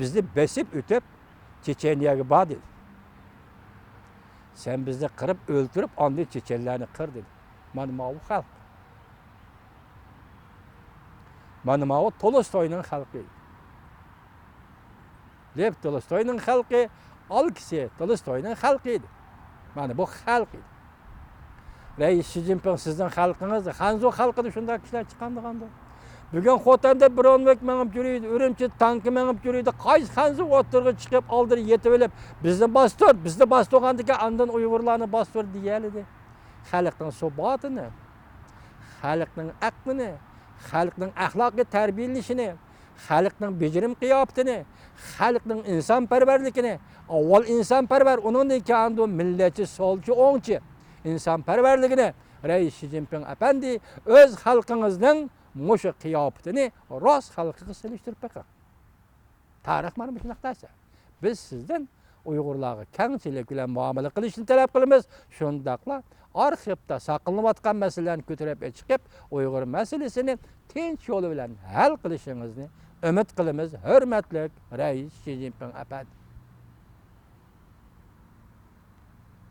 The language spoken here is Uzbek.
bizni besib o'tib Checheniyaga bor dedi. Sen bizni qirib o'ltirib, ondan chechenlarni qir dedi. Mana bu xalq. Mana bu Tolstoyning xalqi. Lev Tolstoyning xalqi, Alexey Tolstoyning xalqi edi. Mana bu xalq edi. Reis Xi Jinping sizning xalqingiz, Hanzo xalqida shunday kishilar chiqqandi qanday. Bugun Xotanda Bronvik mengib yuriydi, Urumchi tanki mengib yuriydi. Qaysi Hanzo o'tirga chiqib oldirib yetib olib, bizni bostirgandan andan Uyg'urlarni bostir deyalidi. Xalqning subatini, xalqning aqlini, xalqning axloqiy tarbiyalashini, xalqning bejirim qiyofatini, xalqning insonparvarligini, avval insonparvar, undan keyin millatchi, solchi, o'ngchi insonparvarligini Reis Xi Jinping efendi o'z xalqingizning mushu qiyofatini rost xalqiga selishtirib baqa. Tarix mana shunday narsa. Biz sizdan Uyg'urlarga kengchilik bilan muomala qilishni talab qilamiz. Shundaqla arxivda saqlanayotgan masalalarni ko'tarib chiqib, Uyg'ur masalasini tinch yo'l bilan hal qilishingizni umid qilamiz. Hurmatli Reis Xi Jinping efendi.